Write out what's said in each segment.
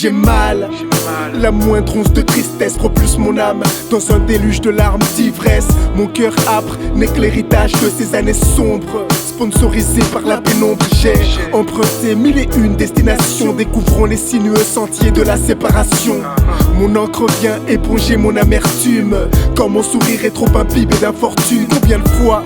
j'ai mal. La moindre once de tristesse propulse mon âme dans un déluge de larmes d'ivresse. Mon cœur âpre n'est que l'héritage de ces années sombres. Sponsorisé par la pénombre, j'ai emprunté 1001 destinations, découvrant les sinueux sentiers de la séparation. Mon encre vient éponger mon amertume, quand mon sourire est trop imbibé d'infortune. Combien de fois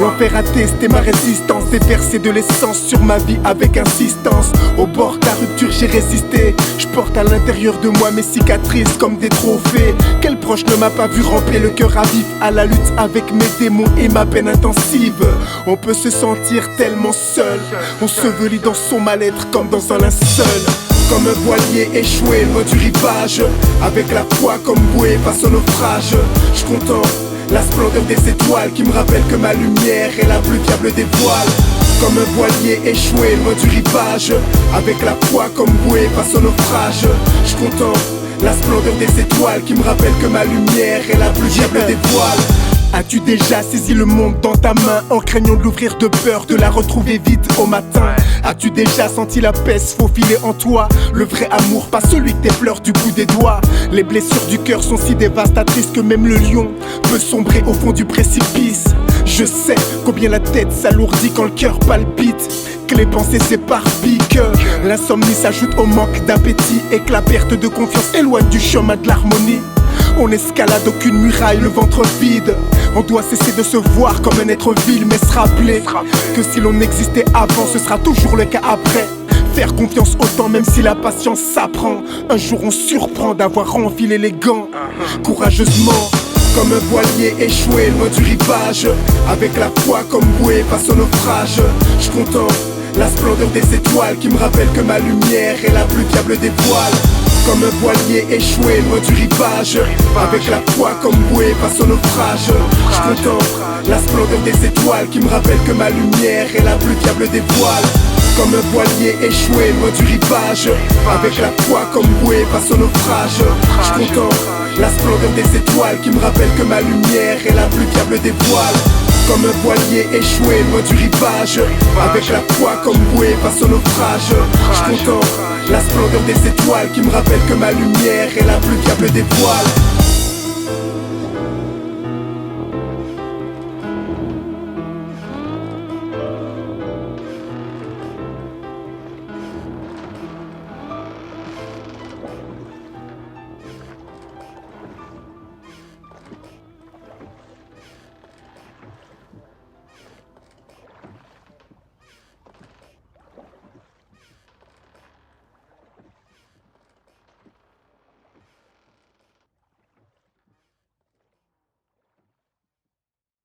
l'enfer a testé ma résistance, déversé de l'essence sur ma vie avec insistance. Au bord de la rupture j'ai résisté, je porte à l'intérieur de moi mes cicatrices comme des trophées. Quel proche ne m'a pas vu ramper le cœur à vif à la lutte avec mes démons et ma peine intensive. On peut se sentir tellement seul, enseveli dans son mal-être comme dans un linceul. Comme un voilier échoué loin du rivage, avec la foi comme bouée face au naufrage. Je contemple la splendeur des étoiles qui me rappelle que ma lumière est la plus fiable des voiles. Comme un voilier échoué loin du rivage, avec la foi comme bouée face au naufrage. Je contemple la splendeur des étoiles qui me rappelle que ma lumière est la plus fiable des voiles. As-tu déjà saisi le monde dans ta main en craignant de l'ouvrir de peur de la retrouver vide au matin? As-tu déjà senti la paix se faufiler en toi? Le vrai amour, pas celui que t'effleures du bout des doigts. Les blessures du cœur sont si dévastatrices que même le lion peut sombrer au fond du précipice. Je sais combien la tête s'alourdit quand le cœur palpite, que les pensées s'éparpillent, que l'insomnie s'ajoute au manque d'appétit et que la perte de confiance éloigne du chemin de l'harmonie. On n'escalade aucune muraille, le ventre vide. On doit cesser de se voir comme un être vil, mais se rappeler que si l'on existait avant, ce sera toujours le cas après. Faire confiance au temps même si la patience s'apprend. Un jour on surprend d'avoir enfilé les gants courageusement. Comme un voilier échoué loin du rivage, avec la foi comme bouée face au naufrage. Je contemple la splendeur des étoiles qui me rappelle que ma lumière est la plus fiable des voiles. Comme un voilier échoué loin du rivage, avec la foi comme bouée face au naufrage. Je contemple la splendeur des étoiles qui me rappelle que ma lumière est la plus fiable des voiles. Comme un voilier échoué loin du rivage, avec la foi comme bouée face au naufrage. Je contemple la splendeur des étoiles qui me rappelle que ma lumière est la plus fiable des voiles. Comme un voilier échoué loin du rivage, avec la foi comme bouée face au naufrage. Je contemple la splendeur des étoiles qui me rappelle que ma lumière est la plus fiable des voiles.